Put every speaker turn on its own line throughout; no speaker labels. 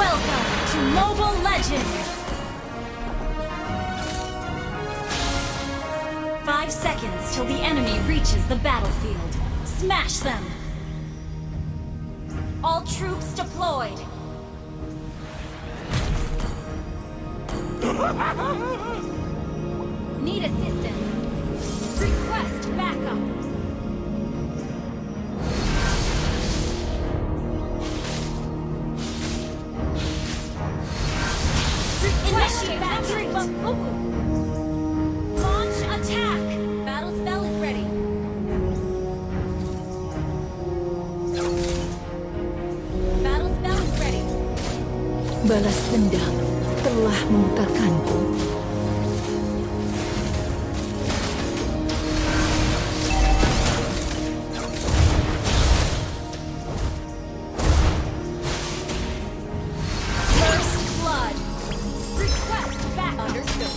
Welcome to Mobile Legends! 5 seconds till the enemy reaches the battlefield. Smash them! All troops deployed! Need assistance? Request backup! Initiate retreat! Launch attack! Battle spell is ready. Battle spell is ready.
Balas dendam telah memutarkanku.
First blood. Request back. Understood.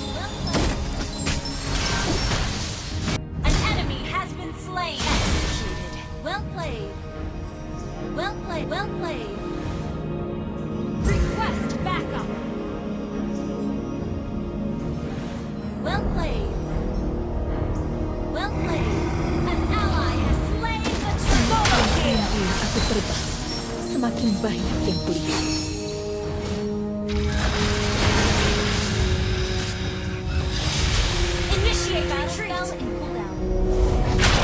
An enemy has been slain. Executed. Well played. Well played. Well played. Request backup. Well played. Well played. An ally has slain the solo kill.
Semakin aku terbang, semakin banyak yang kulihat.
Initiate retreat and cooldown.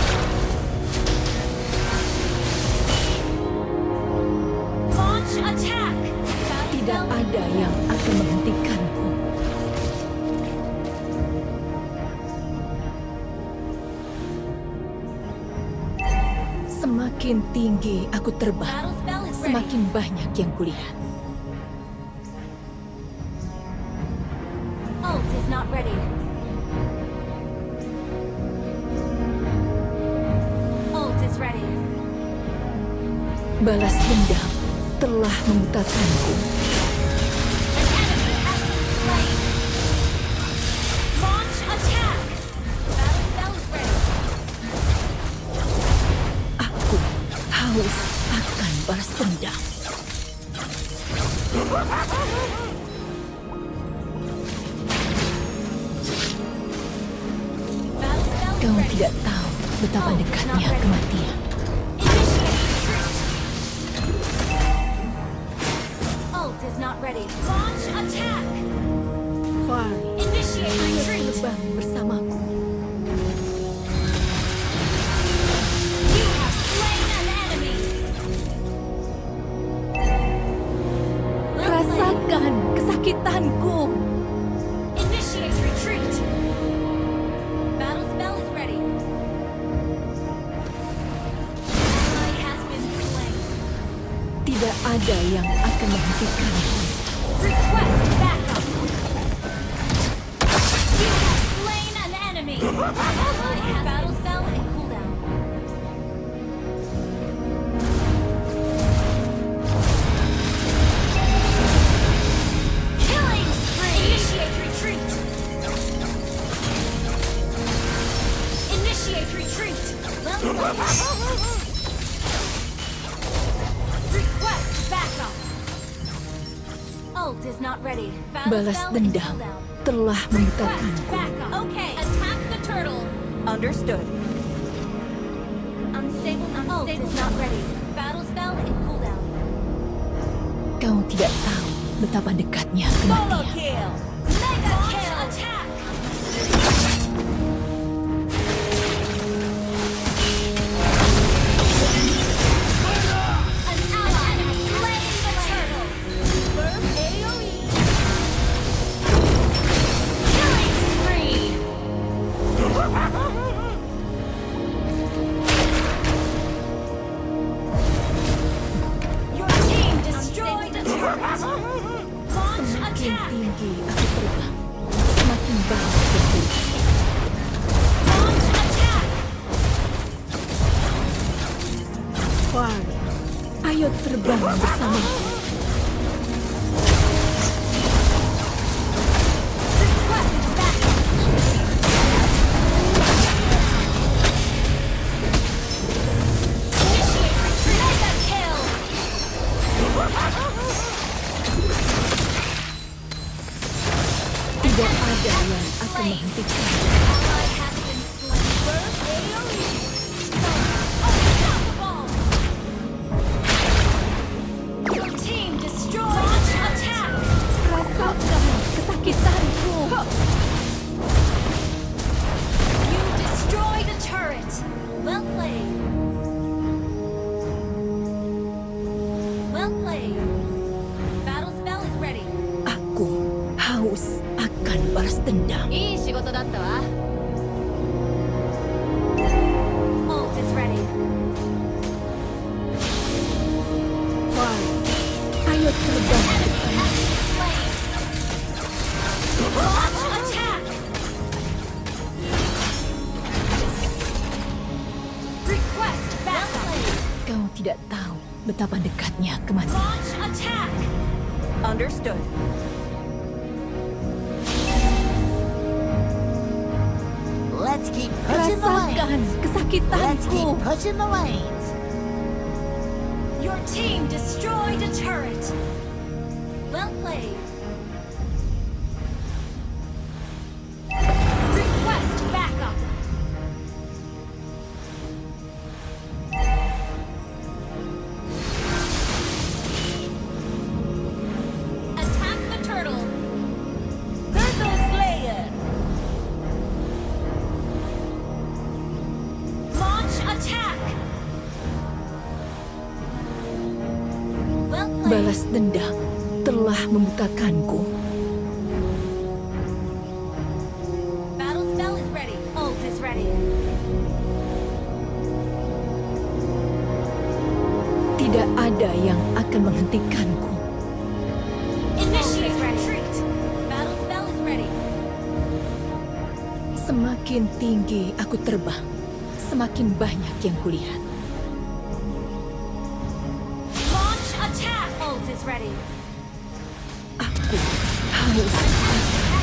Launch attack.
Tidak ada yang akan menghentikanku. Semakin tinggi aku terbang,
Battle spell is ready.
semakin banyak yang kulihat.
Ult is not ready. Ult is ready.
Balas dendam telah memutarkanku.
An enemy has been slain. Launch attack. Battle spell is ready.
Aku haus akan balas dendam.
Battle spell is
Kau
ready.
tidak tahu betapa dekatnya kematian.
Ult is not ready. Launch attack.
Fari,
Initiate retreat.
terbang bersamaku.
You have slain an enemy. Well played.
Rasakan kesakitanku.
Initiate retreat. Battle spell is ready. Ally has been slain.
Tidak ada yang akan menghentikanku.
Request backup. You have slain an enemy. Ally has battle spell and cooldown. Killing spree. Initiate retreat. Initiate retreat. Request backup. Ult is not ready. Battle
Balas
spell and
dendam
cooldown.
telah
Request
memutarkanku.
backup. Okay, attack the turtle.
Understood.
Unstable. Ult is not ready. Battle spell and cooldown.
Kau tidak tahu betapa dekatnya
Solo
kematian.
kill. Mega kill. Attack. An ally has slain the turtle. Burn AoE. Killing spree. Your team destroyed a turret. Launch
Semakin
attack.
tinggi aku terbang, semakin banyak yang kulihat.
Launch attack.
Fari, ayo terbang bersamaku.
Request backup. Initiate retreat. Mega kill.
yang akan menghentikan.
Ally has been slain. Burst AoE. Unstoppable. Your team destroyed. Launch attack.
Rasakan kesakitanku.
You destroyed a turret. Well played. Well played. Battle spell is ready.
Aku haus akan balas dendam.
いい仕事だったわ。Ult is ready.
Fire, ayo terbang bersama.
Has been slain. Launch attack. Request backup.
Kau tidak tahu betapa dekatnya kematian.
Launch attack.
Understood.
Let's keep pushing the
Rasakan
lanes. Let's
kesakitanku.
keep pushing the lanes.
Your team destroyed a turret. Well played. Request backup. Attack the turtle. Turtle Slayer. Launch attack. Well played.
Balas dendam telah membukakanku.
Battle spell is ready. Ult is ready.
Tidak ada yang akan menghentikanku.
Initiate retreat. Battle spell is ready.
Semakin tinggi aku terbang, semakin banyak yang kulihat.
Launch attack. Ult is ready.
Aku haus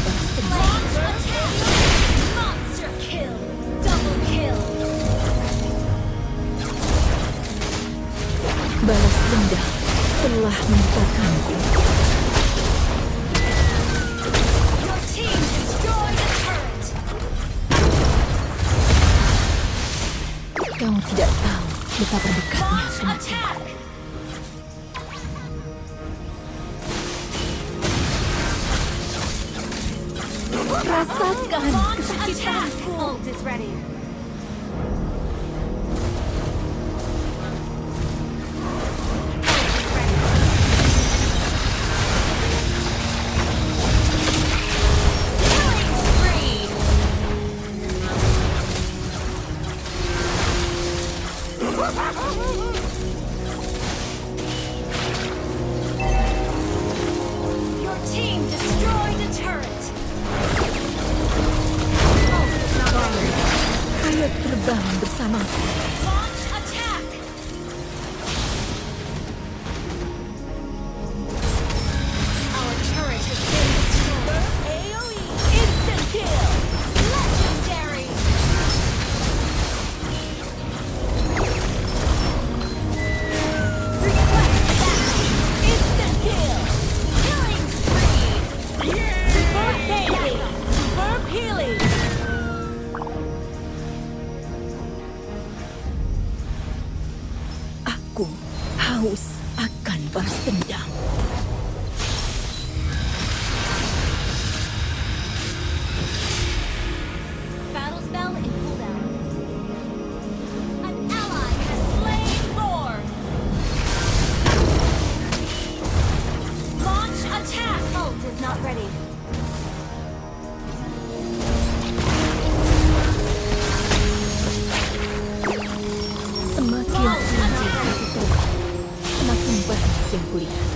balas dendam.
Launch attack. Monster kill. Double kill.
Balas dendam telah membukakanku.
Your team destroyed a turret.
Kau tidak tahu betapa dekatnya
Launch
kematian.
attack.
Rasakan
Launch attack.
kesakitanku.
Ult is ready. Ult is ready. Killing spree. Your team destroyed a turret. Ult is not ready.
Ayo terbang bersamaku.
Launch attack. Our turret has been destroyed. AoE. Instant kill. Legendary. Request backup. Instant kill. Killing spree. Superb saving. Superb healing.
Aku haus akan balas dendam.
Battle spell in cooldown. An ally has slain Lord. Launch attack. Ult is not ready.
Semakin tinggi aku terbang, semakin banyak yang kulihat.